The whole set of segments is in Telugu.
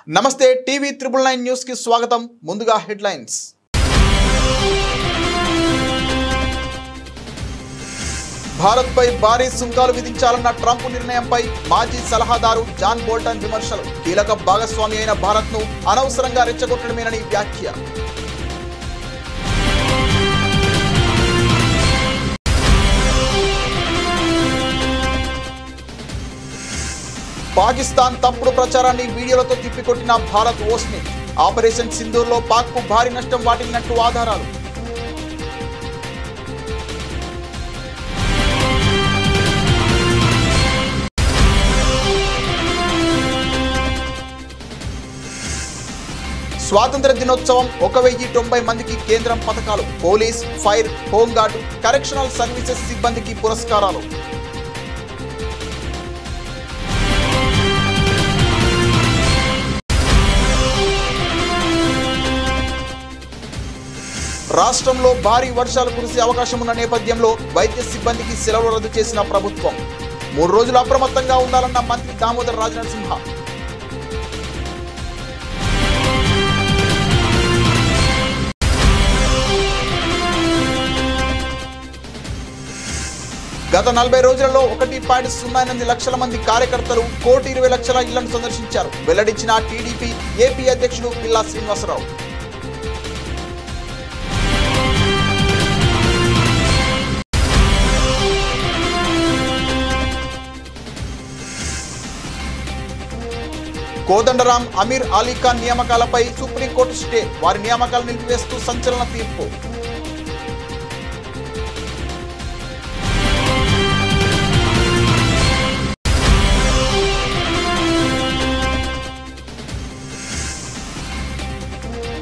నమస్తే టీవీ 999 న్యూస్ కి స్వాగతం. ముందుగా హెడ్లైన్స్. భారత్ పై భారీ సుంకాలు విధించాలన్న ట్రంప్ నిర్ణయంపై మాజీ సలహాదారు జాన్ బోల్టన్ విమర్శలు. కీలక భాగస్వామి అయిన భారత్ ను అనవసరంగా రెచ్చగొట్టడమేనని వ్యాఖ్య. పాకిస్తాన్ తప్పుడు ప్రచారాన్ని వీడియోలతో తిప్పికొట్టిన భారత్ ఓస్నిట్. ఆపరేషన్ సింధూర్లో పాక్కు భారీ నష్టం వాటిల్లినట్టు ఆధారాలు. స్వాతంత్ర దినోత్సవం 1090 మందికి కేంద్రం పథకాలు. Police, fire, home guard, correctional services సిబ్బందికి పురస్కారాలు. రాష్ట్రంలో భారీ వర్షాలు కురిసే అవకాశం ఉన్న నేపథ్యంలో వైద్య సిబ్బందికి సెలవులు రద్దు చేసిన ప్రభుత్వం. 3 రోజులు అప్రమత్తంగా ఉండాలన్న మంత్రి దామోదర్ రాజనరసింహ. గత 40 రోజులలో 1.08 లక్షల మంది కార్యకర్తలు 1,20,00,000 ఇళ్లను సందర్శించారు. వెల్లడించిన టీడీపీ ఏపీ అధ్యక్షుడు పిల్లా శ్రీనివాసరావు. కోదండరాం, అమీర్ అలీ ఖాన్ నియామకాలపై సుప్రీంకోర్టు స్టే. వారి నియామకాలు నిలిపివేస్తూ సంచలన తీర్పు.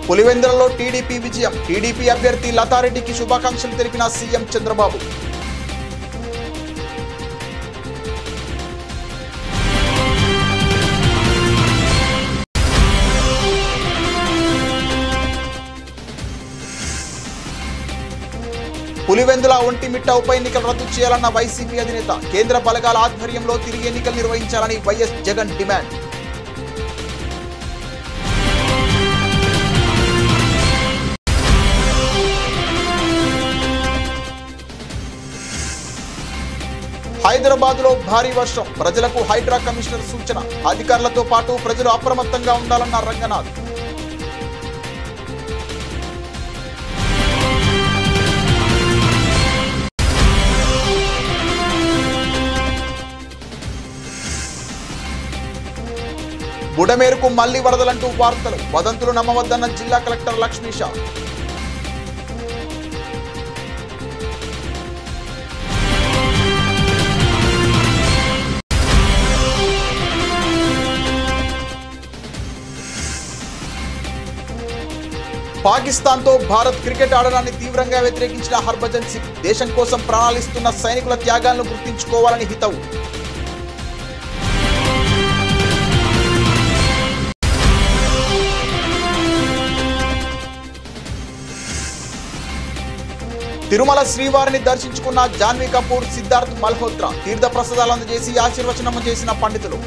పులివెందులలో టీడీపీ విజయం. టీడీపీ అభ్యర్థి లతారెడ్డికి శుభాకాంక్షలు తెలిపిన సీఎం చంద్రబాబు. పులివెందుల ఒంటిమిట్ట ఉప ఎన్నికలు రద్దు చేయాలన్న వైసీపీ అధినేత. కేంద్ర బలగాల ఆధ్వర్యంలో తిరిగి ఎన్నికలు నిర్వహించాలని వైఎస్ జగన్ డిమాండ్. హైదరాబాద్లో భారీ వర్షం. ప్రజలకు హైడ్రా కమిషనర్ సూచన. అధికారులతో పాటు ప్రజలు అప్రమత్తంగా ఉండాలన్న రంగనాథ్. బుడమేరుకు మళ్లీ వరదలంటూ వార్తలు. వదంతులు నమ్మవద్దన్న జిల్లా కలెక్టర్ లక్ష్మీష. పాకిస్తాన్తో భారత్ క్రికెట్ ఆడడాన్ని తీవ్రంగా వ్యతిరేకించిన హర్భజన్ సింగ్. దేశం కోసం ప్రాణాలిస్తున్న సైనికుల త్యాగాలను గుర్తించుకోవాలని హితవు. తిరుమల శ్రీవారిని దర్శించుకున్న జాన్వీ కపూర్, సిద్ధార్థ్ మల్హోత్రా. తీర్థ ప్రసాదాలు అందజేసి ఆశీర్వచనం చేసిన పండితులు.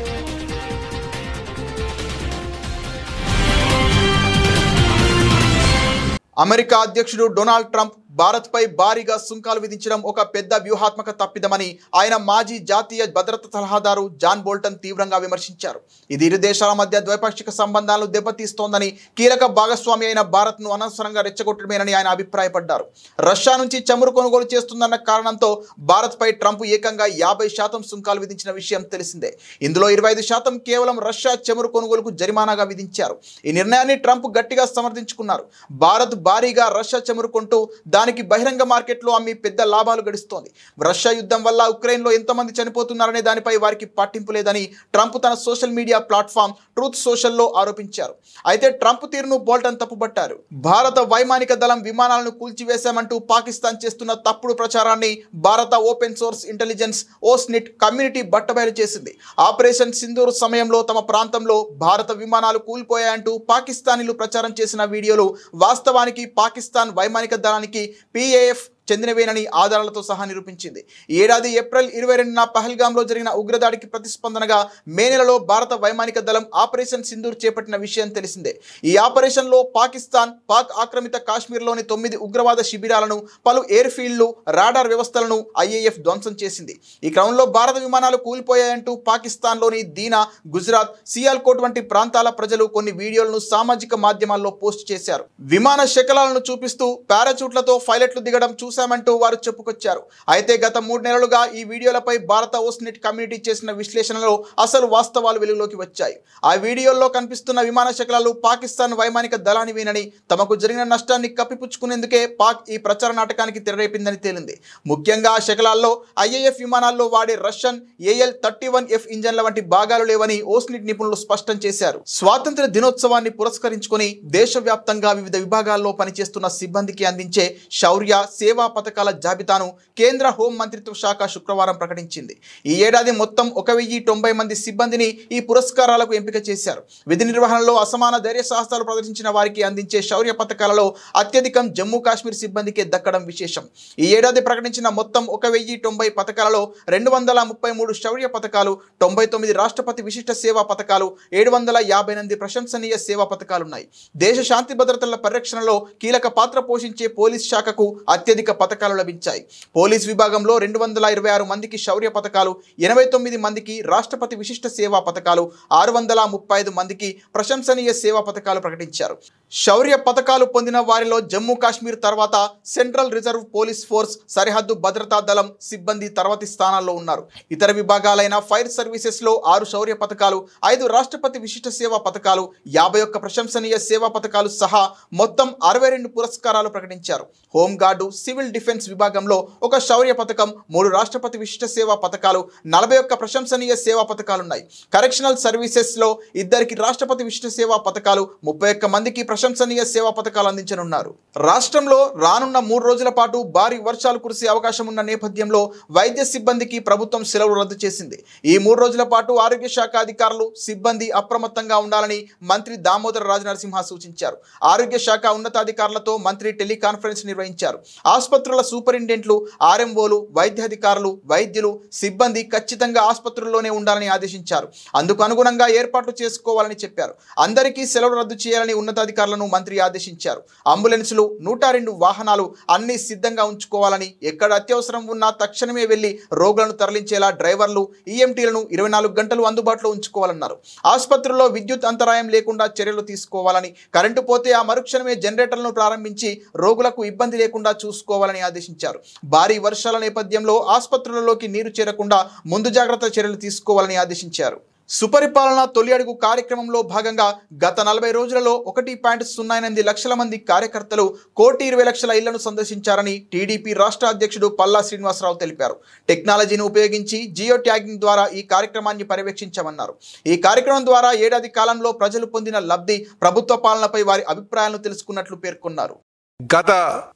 అమెరికా అధ్యక్షుడు డొనాల్డ్ ట్రంప్ భారత్ పై భారీగా సుంకాలు విధించడం ఒక పెద్ద వ్యూహాత్మక తప్పిదమని ఆయన మాజీ జాతీయ భద్రతా సలహాదారు జాన్ బోల్టన్ తీవ్రంగా విమర్శించారు. ఇది ఇరు దేశాల మధ్య ద్వైపాక్షిక సంబంధాలను దెబ్బతీస్తోందని, కీలక భాగస్వామి అయిన భారత్ ను అనవసరంగా రెచ్చగొట్టడమేనని ఆయన అభిప్రాయపడ్డారు. రష్యా నుంచి చమురు కొనుగోలు చేస్తుందన్న కారణంతో భారత్ పై ట్రంప్ ఏకంగా 50% సుంకాలు విధించిన విషయం తెలిసిందే. ఇందులో 25% కేవలం రష్యా చమురు కొనుగోలుకు జరిమానాగా విధించారు. ఈ నిర్ణయాన్ని ట్రంప్ గట్టిగా సమర్థించుకున్నారు. భారత్ భారీగా రష్యా చమురు కొంటూ దానికి బహిరంగ మార్కెట్లో అమ్మి పెద్ద లాభాలు గడిస్తోంది. రష్యా యుద్ధం వల్ల ఉక్రెయిన్లో ఎంతమంది చనిపోతున్నారనే దానిపై వారికి పట్టింపు లేదని ట్రంప్ తన సోషల్ మీడియా ప్లాట్ఫామ్ ట్రూత్ సోషల్లో ఆరోపించారు. అయితే ట్రంప్ తీరును బోల్టన్ తప్పుపట్టారు. భారత వైమానిక దళం విమానాలను కూల్చివేశామంటూ పాకిస్తాన్ చేస్తున్న తప్పుడు ప్రచారాన్ని భారత ఓపెన్ సోర్స్ ఇంటెలిజెన్స్ ఓస్నిట్ కమ్యూనిటీ బట్టబయలు చేసింది. ఆపరేషన్ సింధూర్ సమయంలో తమ ప్రాంతంలో భారత విమానాలు కూలిపోయాయంటూ పాకిస్తానీలు ప్రచారం చేసిన వీడియోలు వాస్తవానికి పాకిస్తాన్ వైమానిక దళానికి PAF చెందినవేనని ఆధారాలతో సహా నిరూపించింది. ఈ ఏడాది ఏప్రిల్ 22న పహల్గాంలో జరిగిన ఉగ్రదాడికి ప్రతిస్పందనగా మే నెలలో భారత వైమానిక దళం ఆపరేషన్ సింధూర్ చేపట్టిన విషయం తెలిసిందే. ఈ ఆపరేషన్లో పాక్ ఆక్రమిత కాశ్మీర్లోని 9 ఉగ్రవాద శిబిరాలను, పలు ఎయిర్ ఫీల్డ్లు, రాడార్ వ్యవస్థలను IAF ధ్వంసం చేసింది. ఈ క్రమంలో భారత విమానాలు కూలిపోయాయంటూ పాకిస్తాన్లోని దీనా, గుజరాత్, సియాల్కోట్ వంటి ప్రాంతాల ప్రజలు కొన్ని వీడియోలను సామాజిక మాధ్యమాల్లో పోస్ట్ చేశారు. విమాన శకలాలను చూపిస్తూ పారాచూట్లతో పైలట్లు దిగడం చూశామంటూ వారు చెప్పుకొచ్చారు. అయితే గత 3 నెలలుగా ఈ వీడియోలపై భారత ఓస్నెట్ కమ్యూనిటీ చేసిన విశ్లేషణలో అసలు వాస్తవాలు వెలుగులోకి వచ్చాయి. ఆ వీడియోల్లో కనిపిస్తున్న విమాన శకలాలు పాకిస్తాన్ వైమానిక దళానివేనని, తమకు జరిగిన నష్టాన్ని కప్పిపుచ్చుకునేందుకే పాక్ ఈ ప్రచార నాటకానికి తెరరేపిందని తేలింది. ముఖ్యంగా ఆ శకలాల్లో IAF విమానాల్లో వాడే రష్యన్ AL-31F ఇంజన్ల వంటి భాగాలు లేవని ఓస్నెట్ నిపుణులు స్పష్టం చేశారు. స్వాతంత్ర్య దినోత్సవాన్ని పురస్కరించుకొని దేశవ్యాప్తంగా వివిధ విభాగాల్లో పనిచేస్తున్న సిబ్బందికి అందించే శౌర్య సేవా పథకాల జాబితాను కేంద్ర హోం మంత్రిత్వ శాఖ శుక్రవారం ప్రకటించింది. ఈ ఏడాది మొత్తం 1090 మంది సిబ్బందిని ఈ పురస్కారాలకు ఎంపిక చేశారు. విధి నిర్వహణలో అసమాన ధైర్య సాహసాలు ప్రదర్శించిన వారికి అందించే శౌర్య పథకాలలో అత్యధికం జమ్మూ కాశ్మీర్ సిబ్బందికే దక్కడం విశేషం. ఈ ఏడాది ప్రకటించిన మొత్తం 1090 పథకాలలో 233 శౌర్య పథకాలు, 99 రాష్ట్రపతి విశిష్ట సేవా పథకాలు, 758 ప్రశంసనీయ సేవా పథకాలున్నాయి. దేశ శాంతి భద్రతల పరిరక్షణలో కీలక పాత్ర పోషించే పోలీస్ శాఖకు అత్యధిక పథకాలు లభించాయి. పోలీస్ విభాగంలో 226 మందికి శౌర్య పథకాలు, 89 మందికి రాష్ట్రపతి విశిష్ట సేవా పథకాలు, 635 మందికి ప్రశంసనీయ సేవా పథకాలు ప్రకటించారు. శౌర్య పథకాలు పొందిన వారిలో జమ్మూ కాశ్మీర్ తర్వాత సెంట్రల్ రిజర్వ్ పోలీస్ ఫోర్స్, సరిహద్దు భద్రతా దళం సిబ్బంది తర్వాతి స్థానాల్లో ఉన్నారు. ఇతర విభాగాలైన ఫైర్ సర్వీసెస్ లో 6 శౌర్య పథకాలు, 5 రాష్ట్రపతి విశిష్ట సేవా పథకాలు, 51 ప్రశంసనీయ సేవా పథకాలు సహా మొత్తం 62 పురస్కారాలు ప్రకటించారు. హోంగార్డు, సివిల్ డిఫెన్స్ విభాగంలో 1 శౌర్య పథకం, 3 రాష్ట్రపతి విశిష్ట సేవా పథకాలు, 41 ప్రశంసనీయ సేవా పథకాలున్నాయి. కరెక్షనల్ సర్వీసెస్ లో 2 రాష్ట్రపతి విశిష్ట సేవా పథకాలు, 31 మందికి ప్రశంసనీయ సేవా పథకాలు అందించనున్నారు. రాష్ట్రంలో రానున్న 3 రోజుల పాటు భారీ వర్షాలు కురిసే అవకాశం ఉన్న నేపథ్యంలో వైద్య సిబ్బందికి ప్రభుత్వం సెలవులు రద్దు చేసింది. ఈ 3 రోజుల పాటు ఆరోగ్య శాఖ అధికారులు, సిబ్బంది అప్రమత్తంగా ఉండాలని మంత్రి దామోదర రాజనరసింహ సూచించారు. ఆరోగ్య శాఖ ఉన్నతాధికారులతో మంత్రి టెలికాన్ఫరెన్స్ నిర్వహించారు. ఆసుపత్రుల సూపరింటెండెంట్లు, RMOలు, వైద్యాధికారులు, వైద్యులు, సిబ్బంది ఖచ్చితంగా ఆసుపత్రుల్లోనే ఉండాలని ఆదేశించారు. అందుకు అనుగుణంగా ఏర్పాట్లు చేసుకోవాలని చెప్పారు. అందరికీ సెలవులు రద్దు చేయాలని ఉన్నతాధికారులను మంత్రి ఆదేశించారు. అంబులెన్సులు, 102 వాహనాలు అన్ని సిద్ధంగా ఉంచుకోవాలని, ఎక్కడ అత్యవసరం ఉన్నా తక్షణమే వెళ్లి రోగులను తరలించేలా డ్రైవర్లు, EMTలను 24 గంటలు అందుబాటులో ఉంచుకోవాలన్నారు. ఆసుపత్రుల్లో విద్యుత్ అంతరాయం లేకుండా చర్యలు తీసుకోవాలని, కరెంటు పోతే ఆ మరుక్షణమే జనరేటర్లను ప్రారంభించి రోగులకు ఇబ్బంది లేకుండా చూసుకోవాలని ఆదేశించారు. భారీ వర్షాల నేపథ్యంలో ఆసుపత్రులలోకి నీరు చేరకుండా ముందు జాగ్రత్త చర్యలు తీసుకోవాలని ఆదేశించారు. సుపరిపాలన తొలి అడుగు కార్యక్రమంలో భాగంగా గత 40 రోజులలో 1.08 లక్షల మంది కార్యకర్తలు 1,20,00,000 ఇళ్లను సందర్శించారని టీడీపీ రాష్ట్ర అధ్యక్షుడు పల్లా శ్రీనివాసరావు తెలిపారు. టెక్నాలజీని ఉపయోగించి జియో ట్యాగింగ్ ద్వారా ఈ కార్యక్రమాన్ని పర్యవేక్షించామన్నారు. ఈ కార్యక్రమం ద్వారా ఏడాది కాలంలో ప్రజలు పొందిన లబ్ధి, ప్రభుత్వ పాలనపై వారి అభిప్రాయాలను తెలుసుకున్నట్లు పేర్కొన్నారు. గత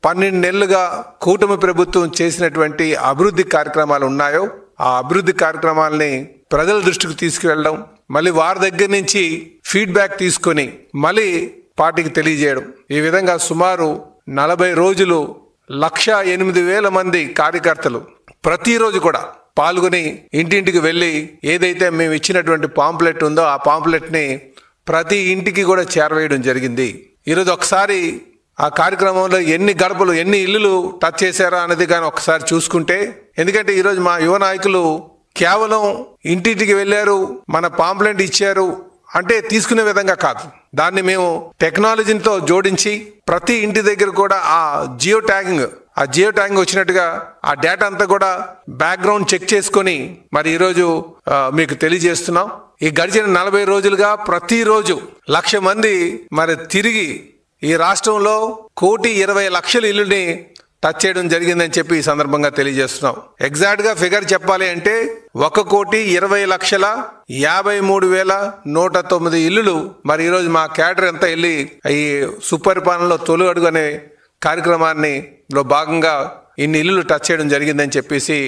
12 నెలలుగా కూటమి ప్రభుత్వం చేసినటువంటి అభివృద్ధి కార్యక్రమాలు ఉన్నాయో ఆ అభివృద్ధి కార్యక్రమాలని ప్రజల దృష్టికి తీసుకువెళ్ళడం, మళ్ళీ వారి దగ్గర నుంచి ఫీడ్బ్యాక్ తీసుకొని మళ్ళీ పార్టీకి తెలియజేయడం. ఈ విధంగా సుమారు 40 రోజులు 1,08,000 మంది కార్యకర్తలు ప్రతిరోజు కూడా పాల్గొని ఇంటింటికి వెళ్ళి ఏదైతే మేము ఇచ్చినటువంటి పాంప్లెట్ ఉందో ఆ పాంప్లెట్ని ప్రతి ఇంటికి కూడా చేరవేయడం జరిగింది. ఈరోజు ఒకసారి ఆ కార్యక్రమంలో ఎన్ని గడపలు, ఎన్ని ఇల్లులు టచ్ చేశారా అనేది కానీ ఒకసారి చూసుకుంటే, ఎందుకంటే ఈరోజు మా యువ నాయకులు కేవలం ఇంటింటికి వెళ్ళారు, మన పాంప్లెట్ ఇచ్చారు అంటే తీసుకునే విధంగా కాదు. దాన్ని మేము టెక్నాలజీతో జోడించి ప్రతి ఇంటి దగ్గర కూడా ఆ జియో ట్యాగింగ్ వచ్చినట్టుగా ఆ డేటా అంతా కూడా బ్యాక్గ్రౌండ్ చెక్ చేసుకొని మరి ఈరోజు మీకు తెలియజేస్తున్నాం. ఈ గడిచిన 40 రోజులుగా ప్రతిరోజు 1,00,000 మంది మరి తిరిగి ఈ రాష్ట్రంలో 1,20,00,000 ఇల్లుని టచ్ చేయడం జరిగిందని చెప్పి ఈ సందర్భంగా తెలియజేస్తున్నాం. ఎగ్జాక్ట్గా ఫిగర్ చెప్పాలి అంటే 1,20,53,109 ఇల్లులు మరి ఈరోజు మా క్యాడర్ అంతా వెళ్ళి ఈ సుపరిపాలనలో తొలి అడుగు అనే కార్యక్రమాన్ని భాగంగా ఇన్ని ఇల్లులు టచ్ చేయడం జరిగిందని చెప్పేసి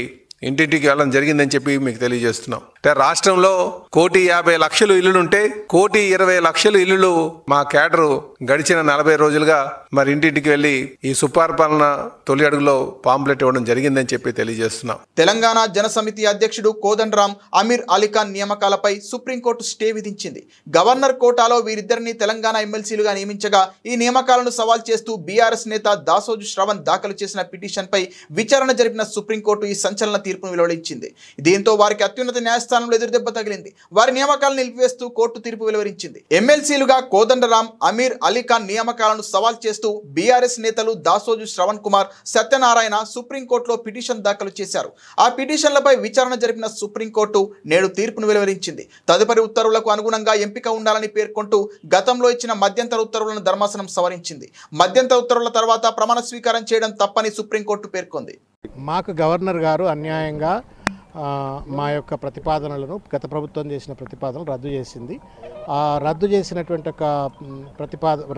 ఇంటింటికి వెళ్ళడం జరిగిందని చెప్పి మీకు తెలియజేస్తున్నాం. అంటే రాష్ట్రంలో 1,50,00,000 ఇల్లులుంటే 1,20,00,000 ఇల్లులు మా కేడరు గడిచిన 40 రోజులుగా మరి ఇంటింటికి వెళ్లి ఈ సుపరిపాలన తొలి అడుగులో పాంప్లెట్ ఇవ్వడం జరిగిందని చెప్పి తెలియజేస్తున్నాం. తెలంగాణ జనసమితి అధ్యక్షుడు కోదండరాం అమీర్ అలీఖాన్ నియామకాలపై సుప్రీంకోర్టు స్టే విధించింది. గవర్నర్ కోటాలో వీరిద్దరిని తెలంగాణ ఎమ్మెల్సీలుగా నియమించగా ఈ నియామకాలను సవాల్ చేస్తూ బీఆర్ఎస్ నేత దాసోజు శ్రవణ్ దాఖలు చేసిన పిటిషన్పై విచారణ జరిపిన సుప్రీంకోర్టు ఈ సంచలన తీర్పును వెలువరించింది. దీంతో వారికి అత్యున్నత న్యాయస్థానంలో ఎదురుదెబ్బ తగిలింది. వారి నియామకాలను నిలిపివేస్తూ కోర్టు తీర్పు వెలువరించింది. ఎమ్మెల్సీలుగా కోదండరాం అమీర్ అలీఖాన్ నియామకాలను సవాల్ చేస్తూ బీఆర్ఎస్ నేతలు దాసోజు శ్రవణ్ కుమార్, సత్యనారాయణ సుప్రీంకోర్టులో పిటిషన్ దాఖలు చేశారు. ఆ పిటిషన్లపై విచారణ జరిపిన సుప్రీంకోర్టు నేడు తీర్పును వెలువరించింది. తదుపరి ఉత్తర్వులకు అనుగుణంగా ఎంపిక ఉండాలని పేర్కొంటూ గతంలో ఇచ్చిన మధ్యంతర ఉత్తర్వులను ధర్మాసనం సవరించింది. మధ్యంతర ఉత్తర్వుల తర్వాత ప్రమాణ స్వీకారం చేయడం తప్పని సుప్రీంకోర్టు పేర్కొంది. మాకు గవర్నర్ గారు అన్యాయంగా మా యొక్క ప్రతిపాదనలను గత ప్రభుత్వం చేసిన ప్రతిపాదనలు రద్దు చేసింది. ఆ రద్దు చేసినటువంటి ఒక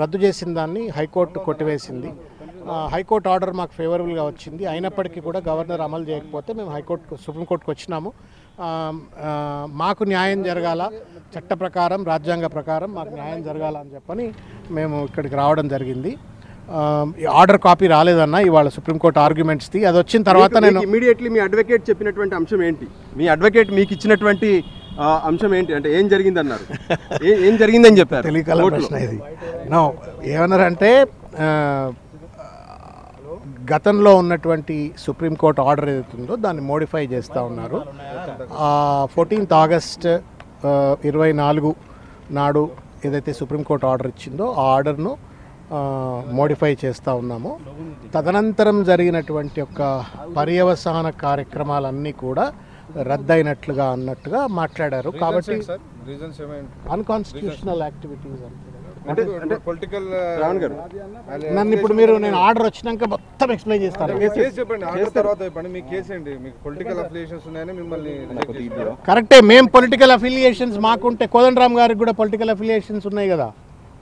రద్దు చేసిన దాన్ని హైకోర్టు కొట్టివేసింది. హైకోర్టు ఆర్డర్ మాకు ఫేవరబుల్గా వచ్చింది. అయినప్పటికీ కూడా గవర్నర్ అమలు చేయకపోతే మేము సుప్రీంకోర్టుకు వచ్చినాము. మాకు న్యాయం జరగాల, చట్ట ప్రకారం రాజ్యాంగ ప్రకారం మాకు న్యాయం జరగాల అని చెప్పని మేము ఇక్కడికి రావడం జరిగింది. ఆర్డర్ కాపీ రాలేదన్న ఇవాళ సుప్రీంకోర్టు ఆర్గ్యుమెంట్స్ది. అది వచ్చిన తర్వాత నేను ఇమీడియట్లీ మీ అడ్వకేట్ చెప్పినటువంటి అంశం ఏంటి? మీ అడ్వకేట్ మీకు ఇచ్చినటువంటి అంశం ఏంటి? అంటే ఏం జరిగిందన్నారు, ఏం జరిగిందని చెప్పారు? తెలియకల ప్రశ్న ఇది. ఏమన్నారంటే గతంలో ఉన్నటువంటి సుప్రీంకోర్టు ఆర్డర్ ఏదైతుందో దాన్ని మోడిఫై చేస్తూ ఉన్నారు. 14th August 2024 నాడు ఏదైతే సుప్రీంకోర్టు ఆర్డర్ ఇచ్చిందో ఆ ఆర్డర్ను మోడిఫై చేస్తూ ఉన్నాము. తదనంతరం జరిగినటువంటి యొక్క పర్యవసాన కార్యక్రమాలన్నీ కూడా రద్దయినట్లుగా అన్నట్టుగా మాట్లాడారు. కాబట్టి అన్కాన్స్టిట్యూషనల్ యాక్టివిటీస్ నన్ను ఇప్పుడు నేను ఆర్డర్ వచ్చినాక మొత్తం ఎక్స్ప్లెయిన్ చేస్తాను. కరెక్టే, మేము పొలిటికల్ అఫిలియేషన్స్ మాకుంటే కోదండరాం గారికి కూడా పొలిటికల్ అఫిలియేషన్స్ ఉన్నాయి కదా,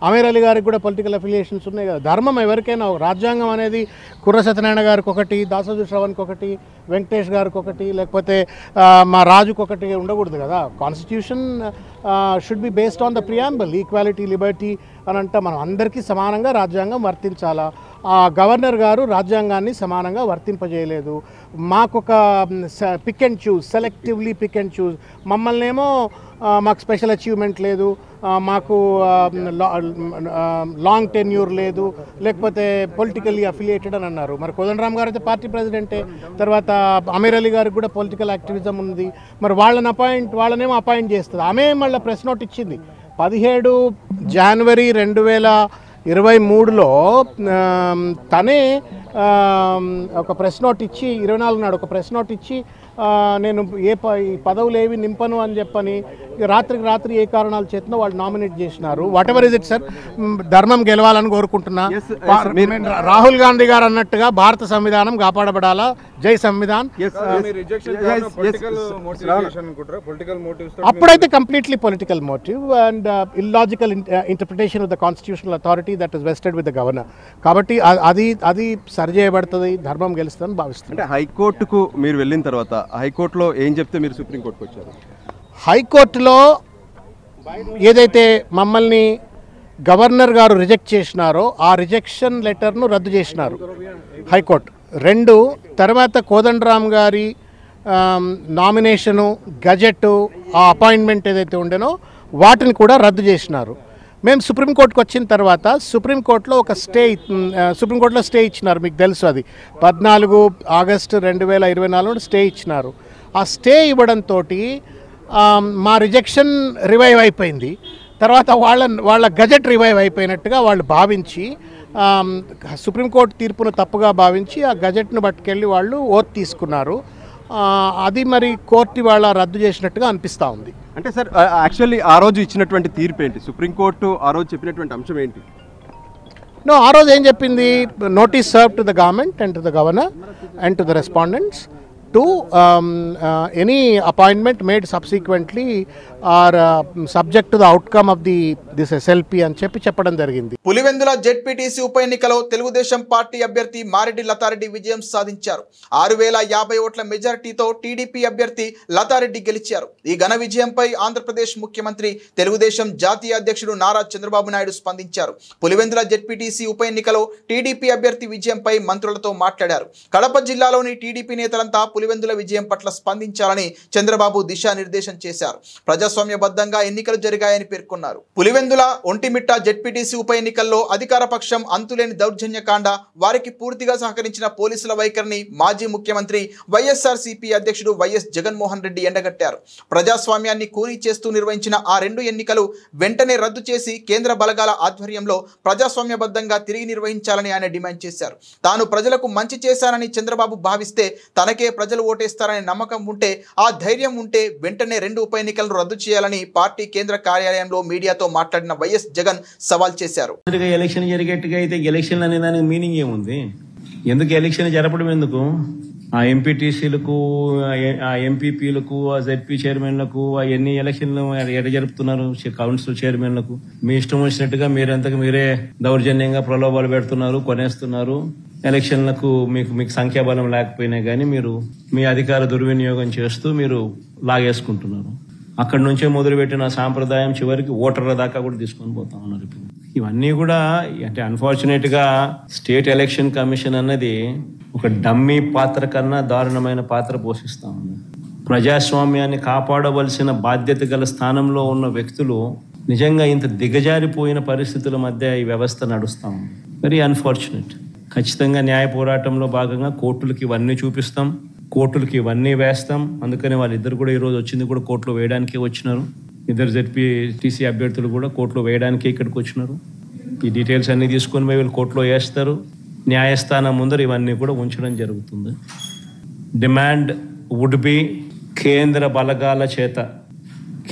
అమీర్ అలీ గారికి కూడా పొలిటికల్ అఫిలియేషన్స్ ఉన్నాయి కదా. ధర్మం ఎవరికైనా, రాజ్యాంగం అనేది కుర్ర సత్యనారాయణ గారికి ఒకటి, దాసోజు శ్రవణ్కి ఒకటి, వెంకటేష్ గారికి ఒకటి, లేకపోతే మా రాజుకి ఒకటి ఉండకూడదు కదా. Constitution should be based on the preamble, equality, Liberty అని అంటే మనం అందరికీ సమానంగా రాజ్యాంగం వర్తించాలా. గవర్నర్ గారు రాజ్యాంగాన్ని సమానంగా వర్తింపజేయలేదు. మాకొక pick and choose, selectively pick and choose, మమ్మల్నేమో మాకు స్పెషల్ అచీవ్మెంట్ లేదు, మాకు లాంగ్ టెన్యూర్ లేదు, లేకపోతే పొలిటికల్లీ అఫిలియేటెడ్ అని అన్నారు. మరి కోదండరాం గారు అయితే పార్టీ ప్రెసిడెంటే, తర్వాత అమీర్ అలీ గారికి కూడా పొలిటికల్ యాక్టివిజం ఉంది. మరి వాళ్ళనేమో అపాయింట్ చేస్తుంది. ఆమె మళ్ళీ ప్రెస్ నోట్ ఇచ్చింది 17 జనవరి 2023లో తనే ఒక ప్రెస్ నోట్ ఇచ్చి 24 నాడు ఒక ప్రెస్ నోట్ ఇచ్చి నేను పదవులు ఏవి నింపను అని చెప్పని రాత్రికి రాత్రి ఏ కారణాల చేతనో వాళ్ళు నామినేట్ చేసినారు. What ever is it sir, ధర్మం గెలవాలని కోరుకుంటున్నా. రాహుల్ గాంధీ గారు అన్నట్టుగా భారత సంవిధానం కాపాడబడాలా, జై సంవిధాన్. అప్పుడైతే completely political motive and illogical interpretation of the constitutional authority that is vested with the governor. కాబట్టి అది సరి చేయబడుతుంది, ధర్మం గెలుస్తుందని భావిస్తుంది. అంటే హైకోర్టుకు మీరు వెళ్ళిన తర్వాత హైకోర్టులో ఏం చెప్తే మీరు సుప్రీంకోర్టుకు వచ్చారు? హైకోర్టులో ఏదైతే మమ్మల్ని గవర్నర్ గారు రిజెక్ట్ చేసినారో ఆ రిజెక్షన్ లెటర్ను రద్దు చేసినారు హైకోర్టు. 2 తర్వాత కోదండరాం గారి నామినేషను, గజెట్, ఆ అపాయింట్మెంట్ ఏదైతే ఉండేనో వాటిని కూడా రద్దు చేసినారు. మేము సుప్రీంకోర్టుకు వచ్చిన తర్వాత సుప్రీంకోర్టులో సుప్రీంకోర్టులో స్టే ఇచ్చినారు. మీకు తెలుసు, అది 14 ఆగస్టు 2024 స్టే ఇచ్చినారు. ఆ స్టే ఇవ్వడంతో మా రిజెక్షన్ రివైవ్ అయిపోయింది. తర్వాత వాళ్ళ గజెట్ రివైవ్ అయిపోయినట్టుగా వాళ్ళు భావించి సుప్రీంకోర్టు తీర్పును తప్పుగా భావించి ఆ గజెట్ను పట్టుకెళ్ళి వాళ్ళు ఓత్ తీసుకున్నారు. అది మరి కోర్టు వాళ్ళ రద్దు చేసినట్టుగా అనిపిస్తూ ఉంది. అంటే సార్ యాక్చువల్లీ ఆ రోజు ఇచ్చినటువంటి తీర్పు ఏంటి? సుప్రీంకోర్టు ఆ రోజు చెప్పినటువంటి అంశం ఏంటి? ఆ రోజు ఏం చెప్పింది, notice serve to the government and to the governor and to the respondents to any appointment made subsequently are subject to the outcome of this SLP అని చెప్పడం జరిగింది. పులివెందుల జెడ్పీటీసీ ఉప ఎన్నికలో తెలుగుదేశం పార్టీ అభ్యర్థి మారెడ్డి లతారెడ్డి విజయం సాధించారు. 6050 ఓట్ల మెజారిటీతో టీడీపీ అభ్యర్థి లతారెడ్డి గెలిచారు. ఈ ఘన విజయంపై ఆంధ్రప్రదేశ్ ముఖ్యమంత్రి తెలుగుదేశం జాతీయ అధ్యక్షుడు నారా చంద్రబాబు నాయుడు స్పందించారు. పులివెందుల జెడ్పీటీసీ ఉప ఎన్నికలో టీడీపీ అభ్యర్థి విజయంపై మంత్రులతో మాట్లాడారు. కడప జిల్లాలోని టీడీపీ నేతలంతా పులివెందుల విజయం పట్ల స్పందించాలని చంద్రబాబు దిశానిర్దేశం చేశారు. ప్రజాస్వామ్యబద్ధంగా ఎన్నికలు జరిగాయని పేర్కొన్నారు. పులివెందుల ఒంటిమిట్ట జెడ్పీటీసీ ఉప ఎన్నికల్లో అధికార పక్షం అంతులేని దౌర్జన్యకాండ, వారికి పూర్తిగా సహకరించిన పోలీసుల వైఖరిని మాజీ ముఖ్యమంత్రి వైఎస్ఆర్సీపీ అధ్యక్షుడు వైఎస్ జగన్మోహన్ రెడ్డి ఎండగట్టారు. ప్రజాస్వామ్యాన్ని కూనీ చేస్తూ నిర్వహించిన ఆ 2 ఎన్నికలు వెంటనే రద్దు చేసి కేంద్ర బలగాల ఆధ్వర్యంలో ప్రజాస్వామ్యబద్ధంగా తిరిగి నిర్వహించాలని ఆయన డిమాండ్ చేశారు. తాను ప్రజలకు మంచి చేశానని చంద్రబాబు భావిస్తే తనకే ప్రజలు ఓటేస్తారనే నమ్మకం ఉంటే, ఆ ధైర్యం ఉంటే వెంటనే 2 ఉప ఎన్నికలను రద్దు చేయాలని పార్టీ కేంద్ర కార్యాలయంలో మీడియాతో మాట్లాడిన వైఎస్ జగన్ సవాల్ చేశారు. ఎలక్షన్ జరిగేట్టుగా అయితే ఎలక్షన్ అనే దానికి మీనింగ్ ఏముంది? ఎందుకు ఎలక్షన్ జరపడం? ఎందుకు ఆ ఎంపీటీసీలకు, ఆ ఎంపీపీలకు, ఆ జెడ్పీ చైర్మన్లకు ఎన్ని ఎలక్షన్లు ఎట జరుపుతున్నారు? కౌన్సిల్ చైర్మన్లకు మీ ఇష్టం వచ్చినట్టుగా మీరంతకు మీరే దౌర్జన్యంగా ప్రలోభాలు పెడుతున్నారు, కొనేస్తున్నారు. ఎలక్షన్లకు మీకు సంఖ్యాబలం లేకపోయినా కానీ మీరు మీ అధికార దుర్వినియోగం చేస్తూ మీరు లాగేసుకుంటున్నారు. అక్కడి నుంచే మొదలుపెట్టిన సాంప్రదాయం చివరికి ఓటర్ల దాకా కూడా తీసుకొని పోతా ఉన్నారు. ఇవన్నీ కూడా అంటే అన్ఫార్చునేట్ గా స్టేట్ ఎలక్షన్ కమిషన్ అన్నది ఒక డమ్మీ పాత్ర కన్నా దారుణమైన పాత్ర పోషిస్తా ఉంది. ప్రజాస్వామ్యాన్ని కాపాడవలసిన బాధ్యత గల స్థానంలో ఉన్న వ్యక్తులు నిజంగా ఇంత దిగజారిపోయిన పరిస్థితుల మధ్య ఈ వ్యవస్థ నడుస్తా ఉంది. Very unfortunate. ఖచ్చితంగా న్యాయ పోరాటంలో భాగంగా కోర్టులకి ఇవన్నీ చూపిస్తాం, కోర్టులకి ఇవన్నీ వేస్తాం. అందుకని వాళ్ళిద్దరు కూడా ఈరోజు వచ్చింది కూడా కోర్టులో వేయడానికి వచ్చినారు. ఇద్దరు జెడ్పీటీసీ అభ్యర్థులు కూడా కోర్టులో వేయడానికి ఇక్కడికి వచ్చినారు. ఈ డీటెయిల్స్ అన్ని తీసుకొని వీళ్ళు కోర్టులో వేస్తారు. న్యాయస్థానం ముందర ఇవన్నీ కూడా ఉంచడం జరుగుతుంది. డిమాండ్ వుడ్ బి కేంద్ర బలగాల చేత,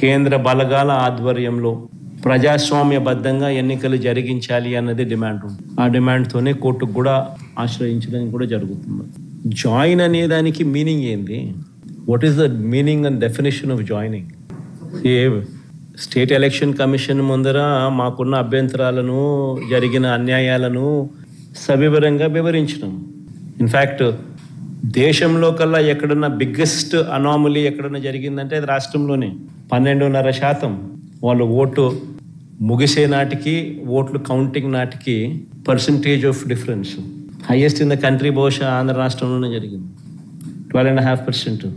కేంద్ర బలగాల ఆధ్వర్యంలో ప్రజాస్వామ్యబద్ధంగా ఎన్నికలు జరిగించాలి అన్నది డిమాండ్ ఉంది. ఆ డిమాండ్తోనే కోర్టుకు కూడా ఆశ్రయించడం కూడా జరుగుతుంది. జాయిన్ అనే దానికి మీనింగ్ ఏంది? What is the meaning and definition of joining? State election commission ముందర మాకున్న అభ్యంతరాలను, జరిగిన అన్యాయాలను సవివరంగా వివరించినాం. ఇన్ఫ్యాక్ట్ దేశంలో కల్లా ఎక్కడన్నా బిగ్గెస్ట్ అనామలీ ఎక్కడన్నా జరిగిందంటే అది రాష్ట్రంలోనే. 12.5% వాళ్ళు ఓటు ముగిసే నాటికి, ఓట్లు కౌంటింగ్ నాటికి percentage of difference highest in the country బహుశా ఆంధ్ర రాష్ట్రంలోనే జరిగింది. 12.5%,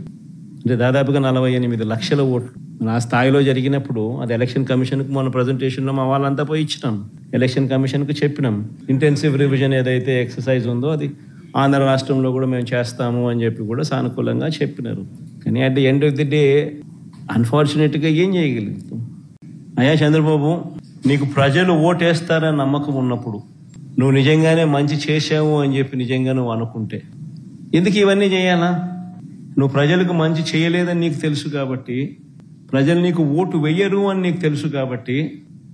అంటే దాదాపుగా 48 లక్షల ఓట్లు ఆ స్థాయిలో జరిగినప్పుడు అది ఎలక్షన్ కమిషన్కి మొన్న ప్రజెంటేషన్లో మా వాళ్ళంతా పోయి ఇచ్చినాం. ఎలక్షన్ కమిషన్కి చెప్పినాం ఇంటెన్సివ్ రివిజన్ ఏదైతే ఎక్సర్సైజ్ ఉందో అది ఆంధ్ర రాష్ట్రంలో కూడా మేము చేస్తాము అని చెప్పి కూడా సానుకూలంగా చెప్పినారు. కానీ at the end of the day అన్ఫార్చునేట్గా ఏం చేయగలుగుతాం? అయ్యా చంద్రబాబు, నీకు ప్రజలు ఓటేస్తారని నమ్మకం ఉన్నప్పుడు, నువ్వు నిజంగానే మంచి చేసావు అని చెప్పి నిజంగా నువ్వు అనుకుంటే ఎందుకు ఇవన్నీ చేయాలా? నువ్వు ప్రజలకు మంచి చేయలేదని నీకు తెలుసు కాబట్టి, ప్రజలు నీకు ఓటు వెయ్యరు అని నీకు తెలుసు కాబట్టి,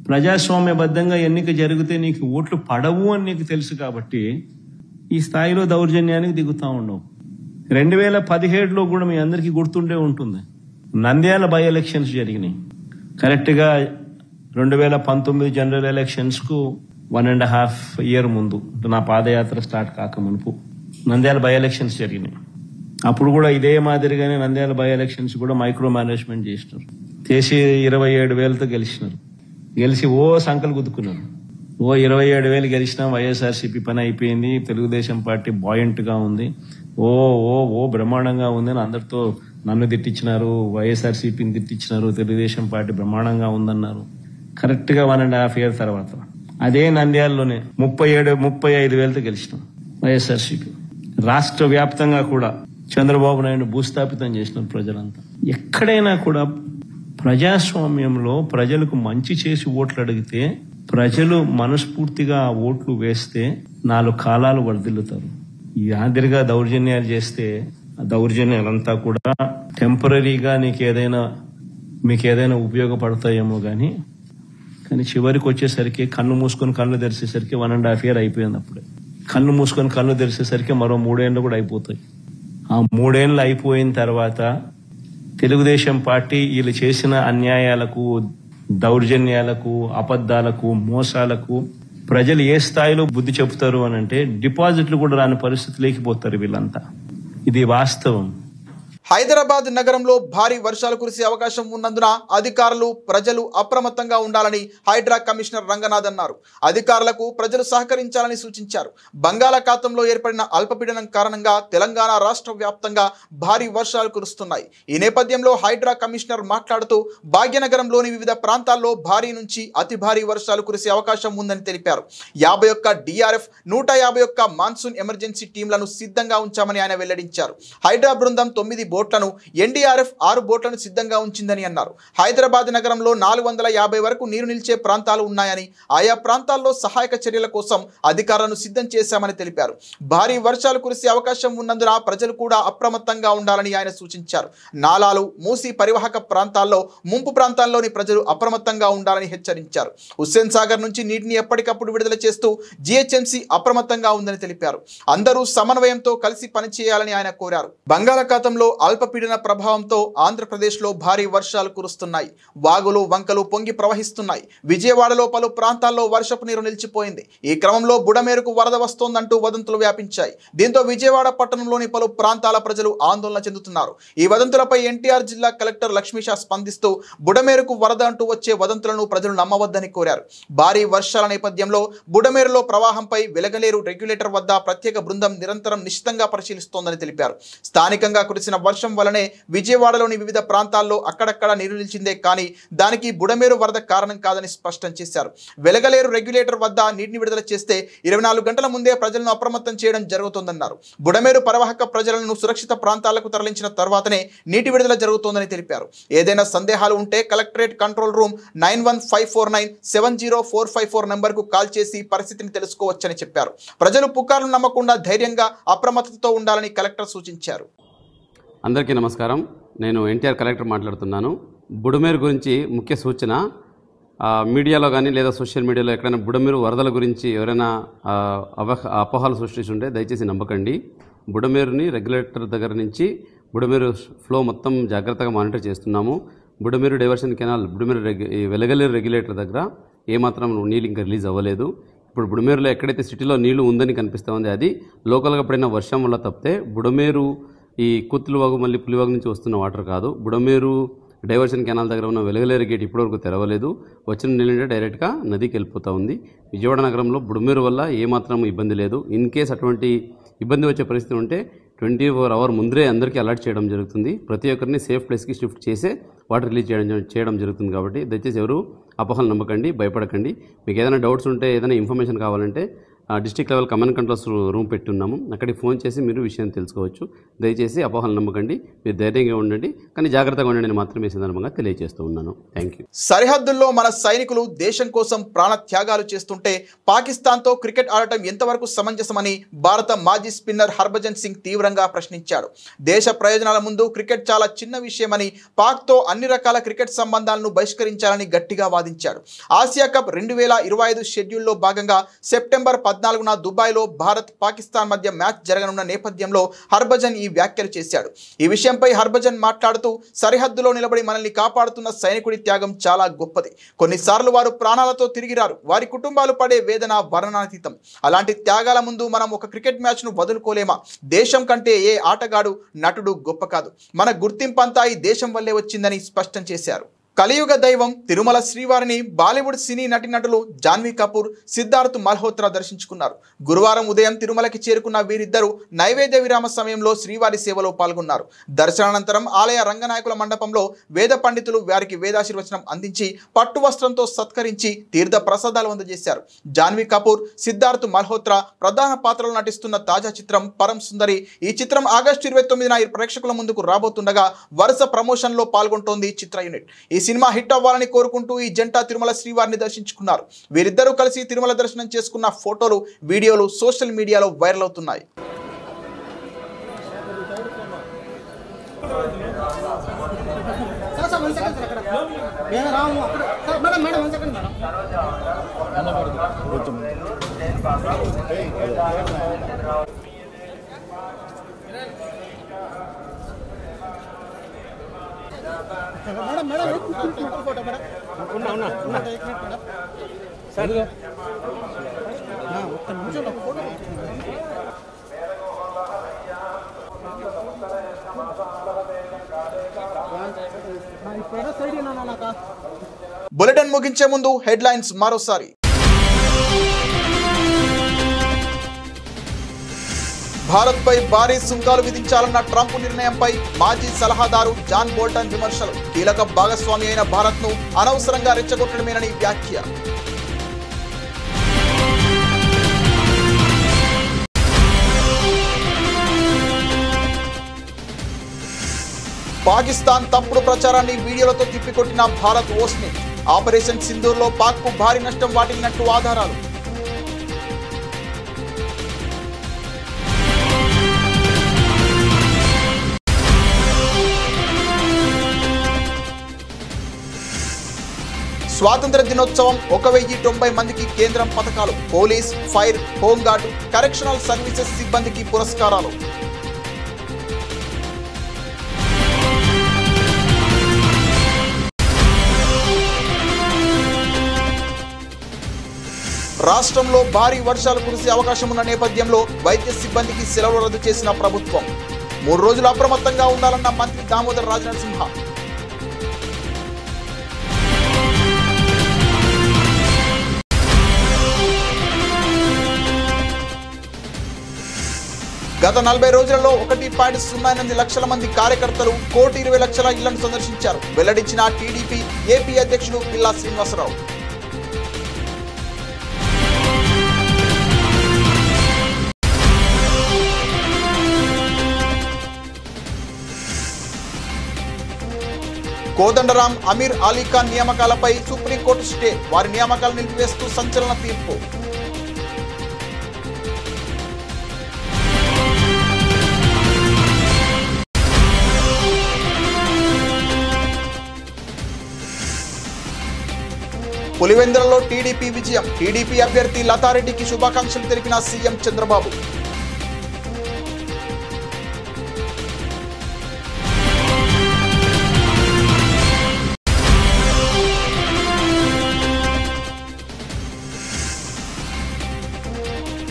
ప్రజాస్వామ్యబద్ధంగా ఎన్నిక జరిగితే నీకు ఓట్లు పడవు అని నీకు తెలుసు కాబట్టి ఈ స్థాయిలో దౌర్జన్యానికి దిగుతూ ఉండవు. 2017లో కూడా మీ అందరికీ గుర్తుండే ఉంటుంది, నంద్యాల బై ఎలక్షన్స్ జరిగినాయి. కరెక్ట్గా 2019 జనరల్ ఎలక్షన్స్కు 1.5 ఇయర్ ముందు, నా పాదయాత్ర స్టార్ట్ కాక మునుపు నంద్యాల బై ఎలక్షన్స్ జరిగినాయి. అప్పుడు కూడా ఇదే మాదిరిగానే నంద్యాల బై ఎలక్షన్స్ కూడా మైక్రో మేనేజ్మెంట్ చేసినారు. చేసి 27,000తో గెలిచినారు. గెలిచి సంకలు గుద్దుకున్నారు. 27,000 గెలిచినా వైఎస్ఆర్సీపీ పని అయిపోయింది, తెలుగుదేశం పార్టీ బాయింట్గా ఉంది, బ్రహ్మాండంగా ఉంది అని అందరితో నన్ను తిట్టించినారు, వైఎస్ఆర్సీపీని తిట్టించినారు, తెలుగుదేశం పార్టీ బ్రహ్మాండంగా ఉందన్నారు. కరెక్ట్గా 1.5 ఇయర్ తర్వాత అదే నంద్యాలలోనే 35,000తో గెలిచినాం వైఎస్ఆర్సీపీ. రాష్ట్ర వ్యాప్తంగా కూడా చంద్రబాబు నాయుడు భూస్థాపితం చేసినారు ప్రజలంతా. ఎక్కడైనా కూడా ప్రజాస్వామ్యంలో ప్రజలకు మంచి చేసి ఓట్లు అడిగితే, ప్రజలు మనస్ఫూర్తిగా ఓట్లు వేస్తే 4 కాలాలు వర్ధిల్లుతారు. ఈ ఆదిరిగా దౌర్జన్యాలు చేస్తే ఆ దౌర్జన్యాలంతా కూడా టెంపరీగా మీకు ఏదైనా ఉపయోగపడతాయేమో కానీ చివరికి వచ్చేసరికి కన్ను మూసుకొని కళ్ళు తెరిచేసరికి 1.5 ఇయర్ అయిపోయింది. అప్పుడే కన్ను మూసుకొని కళ్ళు తెరిచేసరికి మరో 3 ఏళ్ళు కూడా అయిపోతాయి. ఆ 3 ఏళ్ళు అయిపోయిన తర్వాత తెలుగుదేశం పార్టీ వీళ్ళు చేసిన అన్యాయాలకు, దౌర్జన్యాలకు, అబద్ధాలకు, మోసాలకు ప్రజలు ఏ స్థాయిలో బుద్ధి చెబుతారు అని అంటే డిపాజిట్లు కూడా రాని పరిస్థితి లేకపోతారు వీళ్ళంతా. ఇది వాస్తవం. హైదరాబాద్ నగరంలో భారీ వర్షాలు కురిసే అవకాశం ఉన్నందున అధికారులు, ప్రజలు అప్రమత్తంగా ఉండాలని హైడ్రా కమిషనర్ రంగనాథ్ అన్నారు. అధికారులకు ప్రజలు సహకరించాలని సూచించారు. బంగాళాఖాతంలో ఏర్పడిన అల్పపీడనం కారణంగా తెలంగాణ రాష్ట్ర వ్యాప్తంగా భారీ వర్షాలు కురుస్తున్నాయి. ఈ నేపథ్యంలో హైడ్రా కమిషనర్ మాట్లాడుతూ భాగ్యనగరంలోని వివిధ ప్రాంతాల్లో భారీ నుంచి అతి భారీ వర్షాలు కురిసే అవకాశం ఉందని తెలిపారు. 51 DRF, 151 మాన్సూన్ ఎమర్జెన్సీ టీంలను సిద్ధంగా ఉంచామని ఆయన వెల్లడించారు. హైడ్రా బృందం 9 బోట్లను, NDRF 6 బోట్లను సిద్ధంగా ఉంచిందని అన్నారు. హైదరాబాద్ నగరంలో 450 వరకు నీరు నిలిచే ప్రాంతాలు ఉన్నాయని, ఆయా ప్రాంతాల్లో సహాయక చర్యల కోసం అధికారులను సిద్ధం చేశామని తెలిపారు. భారీ వర్షాలు కురిసే అవకాశం ఉన్నందున ప్రజలు కూడా అప్రమత్తంగా ఉండాలని ఆయన సూచించారు. నాలాలు, మూసీ పరివాహక ప్రాంతాల్లో, ముంపు ప్రాంతాల్లోని ప్రజలు అప్రమత్తంగా ఉండాలని హెచ్చరించారు. హుస్సేన్ సాగర్ నుంచి నీటిని ఎప్పటికప్పుడు విడుదల చేస్తూ GHMC అప్రమత్తంగా ఉందని తెలిపారు. అందరూ సమన్వయంతో కలిసి పనిచేయాలని ఆయన కోరారు. బంగాళాఖాతంలో అల్పపీడన ప్రభావంతో ఆంధ్రప్రదేశ్లో భారీ వర్షాలు కురుస్తున్నాయి. వాగులు, వంకలు పొంగి ప్రవహిస్తున్నాయి. విజయవాడలో పలు ప్రాంతాల్లో వర్షపు నీరు నిలిచిపోయింది. ఈ క్రమంలో బుడమేరుకు వరద వస్తోందంటూ వదంతులు వ్యాపించాయి. దీంతో విజయవాడ పట్టణంలోని పలు ప్రాంతాల ప్రజలు ఆందోళన చెందుతున్నారు. ఈ వదంతులపై NTR జిల్లా కలెక్టర్ లక్ష్మీషా స్పందిస్తూ బుడమేరుకు వరద అంటూ వచ్చే వదంతులను ప్రజలు నమ్మవద్దని కోరారు. భారీ వర్షాల నేపథ్యంలో బుడమేరులో ప్రవాహంపై వెలగలేరు రెగ్యులేటర్ వద్ద ప్రత్యేక బృందం నిరంతరం నిశితంగా పరిశీలిస్తోందని తెలిపారు. స్థానికంగా కురిసిన వర్షం వలనే విజయవాడలోని వివిధ ప్రాంతాల్లో అక్కడక్కడ నీరు నిలిచిందే కానీ దానికి బుడమేరు వరద కారణం కాదని స్పష్టం చేశారు. వెలగలేరు రెగ్యులేటర్ వద్ద నీటిని విడుదల చేస్తే 24 గంటల ముందే ప్రజలను అప్రమత్తం చేయడం జరుగుతోందన్నారు. బుడమేరు పరివాహక ప్రజలను సురక్షిత ప్రాంతాలకు తరలించిన తర్వాతనే నీటి విడుదల జరుగుతోందని తెలిపారు. ఏదైనా సందేహాలు ఉంటే కలెక్టరేట్ కంట్రోల్ రూమ్ 9154970454 నంబర్కు కాల్ చేసి పరిస్థితిని తెలుసుకోవచ్చని చెప్పారు. ప్రజలు పుకార్లు నమ్మకుండా ధైర్యంగా అప్రమత్తతో ఉండాలని కలెక్టర్ సూచించారు. అందరికీ నమస్కారం. నేను NTR కలెక్టర్ మాట్లాడుతున్నాను. బుడమేరు గురించి ముఖ్య సూచన, మీడియాలో కానీ లేదా సోషల్ మీడియాలో ఎక్కడైనా బుడమేరు వరదల గురించి ఎవరైనా అపోహలు సృష్టిస్తుంటే దయచేసి నమ్మకండి. బుడమేరుని రెగ్యులేటర్ దగ్గర నుంచి బుడమేరు ఫ్లో మొత్తం జాగ్రత్తగా మానిటర్ చేస్తున్నాము. Budameru diversion canal, Velagaleru regulator దగ్గర ఏమాత్రం నీళ్ళు ఇంకా రిలీజ్ అవ్వలేదు. ఇప్పుడు బుడమేరులో ఎక్కడైతే సిటీలో నీళ్లు ఉందని కనిపిస్తూ ఉంది అది లోకల్గా పడిన వర్షం వల్ల తప్పితే బుడమేరు ఈ కుత్తులవాగు మళ్ళీ పులివాగు నుంచి వస్తున్న వాటర్ కాదు. బుడమేరు డైవర్షన్ కెనాల్ దగ్గర ఉన్న వెలగలేరు గేట్ ఇప్పటివరకు తెరవలేదు. వచ్చిన నీళ్ళంటే డైరెక్ట్గా నదికి వెళ్ళిపోతూ ఉంది. విజయవాడ నగరంలో బుడమేరు వల్ల ఏమాత్రం ఇబ్బంది లేదు. ఇన్ కేస్ అటువంటి ఇబ్బంది వచ్చే పరిస్థితి ఉంటే 24 hours ముందరే అందరికీ అలర్ట్ చేయడం జరుగుతుంది. ప్రతి ఒక్కరిని సేఫ్ ప్లేస్కి షిఫ్ట్ చేసే వాటర్ రిలీజ్ చేయడం జరుగుతుంది. కాబట్టి దయచేసి ఎవరు అపోహలు నమ్మకండి, భయపడకండి. మీకు ఏదైనా డౌట్స్ ఉంటే, ఏదైనా ఇన్ఫర్మేషన్ కావాలంటే district level command controls room పెట్టున్నాము. అక్కడికి ఫోన్ చేసి మీరు విషయం తెలుసుకోవచ్చు. దయచేసి అపోహలు నమ్మకండి, మీరు ధైర్యంగా ఉండండి, కానీ జాగ్రత్తగా ఉండండి మాత్రమే సందర్భంగా తెలియజేస్తూ ఉన్నాను. Thank you. సరిహద్దుల్లో మన సైనికులు దేశం కోసం ప్రాణ త్యాగాలు చేస్తుంటే పాకిస్తాన్తో క్రికెట్ ఆడటం ఎంతవరకు సమంజసమని భారత మాజీ స్పిన్నర్ హర్భజన్ సింగ్ తీవ్రంగా ప్రశ్నించాడు. దేశ ప్రయోజనాల ముందు క్రికెట్ చాలా చిన్న విషయమని, పాక్తో అన్ని రకాల క్రికెట్ సంబంధాలను బహిష్కరించాలని గట్టిగా వాదించాడు. ఆసియా కప్ 2025 షెడ్యూల్లో భాగంగా సెప్టెంబర్ 14న దుబాయ్లో భారత్ పాకిస్తాన్ మధ్య మ్యాచ్ జరగనున్న నేపథ్యంలో హర్భజన్ ఈ వ్యాఖ్యలు చేశాడు. ఈ విషయంపై హర్భజన్ మాట్లాడుతూ, సరిహద్దులో నిలబడి మనల్ని కాపాడుతున్న సైనికుడి త్యాగం చాలా గొప్పది. కొన్నిసార్లు వారు ప్రాణాలతో తిరిగిరారు. వారి కుటుంబాలు పడే వేదన వర్ణనాతీతం. అలాంటి త్యాగాల ముందు మనం ఒక క్రికెట్ మ్యాచ్ను వదులుకోలేమా? దేశం కంటే ఏ ఆటగాడు, నటుడు గొప్ప కాదు. మన గుర్తింపంతా ఈ దేశం వల్లే వచ్చిందని స్పష్టం చేశారు. కలియుగ దైవం తిరుమల శ్రీవారిని బాలీవుడ్ సినీ నటీనటులు జాన్వీ కపూర్, సిద్ధార్థ్ మల్హోత్రా దర్శించుకున్నారు. గురువారం ఉదయం తిరుమలకి చేరుకున్న వీరిద్దరూ నైవేద్య విరామ సమయంలో శ్రీవారి సేవలో పాల్గొన్నారు. దర్శనానంతరం ఆలయ రంగనాయకుల మండపంలో వేద పండితులు వారికి వేదాశీర్వచనం అందించి పట్టు వస్త్రంతో సత్కరించి తీర్థ ప్రసాదాలు అందజేశారు. జాన్వీ కపూర్, సిద్ధార్థ్ మల్హోత్రా ప్రధాన పాత్రలు నటిస్తున్న తాజా చిత్రం పరం సుందరి. ఈ చిత్రం ఆగస్టు 29న ప్రేక్షకుల ముందుకు రాబోతుండగా వరుస ప్రమోషన్లో పాల్గొంటోంది చిత్ర యూనిట్. ఈ సినిమా హిట్ అవ్వాలని కోరుకుంటూ ఈ జంట తిరుమల శ్రీవారిని దర్శించుకున్నారు. వీరిద్దరూ కలిసి తిరుమల దర్శనం చేసుకున్న ఫోటోలు, వీడియోలు సోషల్ మీడియాలో వైరల్ అవుతున్నాయి. బులెటిన్ ముగించే ముందు హెడ్లైన్స్ మరోసారి. భారత్పై భారీ సుంకాలు విధించాలన్న ట్రంప్ నిర్ణయంపై మాజీ సలహాదారు జాన్ బోల్టన్ విమర్శలు. కీలక భాగస్వామి అయిన భారత్ను అనవసరంగా రెచ్చగొట్టడమేనని వ్యాఖ్య. పాకిస్తాన్ తప్పుడు ప్రచారాన్ని వీడియోలతో తిప్పికొట్టిన భారత్ ఓస్ని. ఆపరేషన్ సింధూర్లో పాక్కు భారీ నష్టం వాటిల్లినట్టు ఆధారాలు. స్వాతంత్ర దినోత్సవం 1090 మందికి కేంద్రం పథకాలు. Police, fire, home guard, correctional services సిబ్బందికి పురస్కారాలు. రాష్ట్రంలో భారీ వర్షాలు కురిసే అవకాశం ఉన్న నేపథ్యంలో వైద్య సిబ్బందికి సెలవులు రద్దు చేసిన ప్రభుత్వం. 3 రోజులు అప్రమత్తంగా ఉండాలన్న మంత్రి దామోదర్ రాజనరసింహ. గత 40 రోజులలో 1.08 లక్షల మంది కార్యకర్తలు 1,20,00,000 ఇళ్లను సందర్శించారు. వెల్లడించిన టీడీపీ ఏపీ అధ్యక్షుడు పిల్లా శ్రీనివాసరావు. కోదండరాం, అమీర్ అలీఖాన్ నియామకాలపై సుప్రీంకోర్టు స్టే. వారి నియామకాలు నిలిపివేస్తూ సంచలన తీర్పు. పులివెందులలో టీడీపీ విజయం. టీడీపీ అభ్యర్థి లతారెడ్డికి శుభాకాంక్షలు తెలిపిన సీఎం చంద్రబాబు.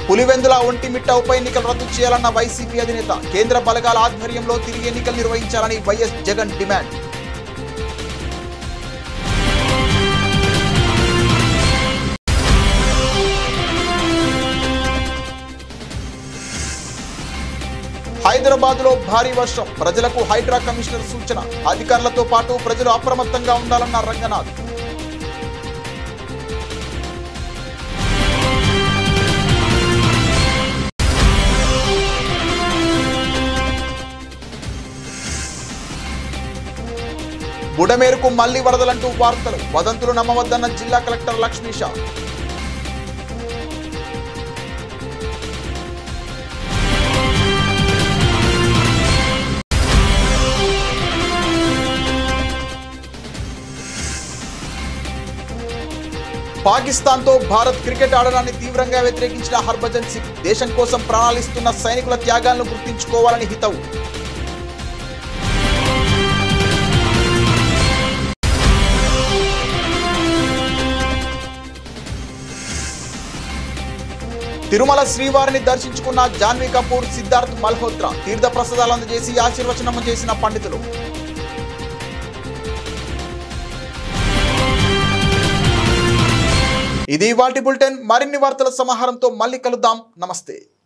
పులివెందుల ఒంటిమిట్ట ఉప ఎన్నికలు రద్దు చేయాలన్న వైసీపీ అధినేత. కేంద్ర బలగాల ఆధ్వర్యంలో తిరిగి ఎన్నికలు నిర్వహించాలని వైఎస్ జగన్ డిమాండ్. హైదరాబాద్లో భారీ వర్షం. ప్రజలకు హైడ్రా కమిషనర్ సూచన. అధికారులతో పాటు ప్రజలు అప్రమత్తంగా ఉండాలన్న రంగనాథ్. బుడమేరుకు మళ్లీ వరదలంటూ వార్తలు. వదంతులు నమ్మవద్దన్న జిల్లా కలెక్టర్ లక్ష్మీష. పాకిస్తాన్తో భారత్ క్రికెట్ ఆడడాన్ని తీవ్రంగా వ్యతిరేకించిన హర్భజన్ సింగ్. దేశం కోసం ప్రాణాలిస్తున్న సైనికుల త్యాగాలను గుర్తించుకోవాలని హితవు. తిరుమల శ్రీవారిని దర్శించుకున్న జాన్వీ కపూర్, సిద్ధార్థ్ మల్హోత్రా. తీర్థ ప్రసాదాలు అందజేసి ఆశీర్వచనం చేసిన పండితులు. ఇది వాటి బులెటిన్. మరిన్ని వార్తల సమాహారంతో మళ్ళీ కలుద్దాం. నమస్తే.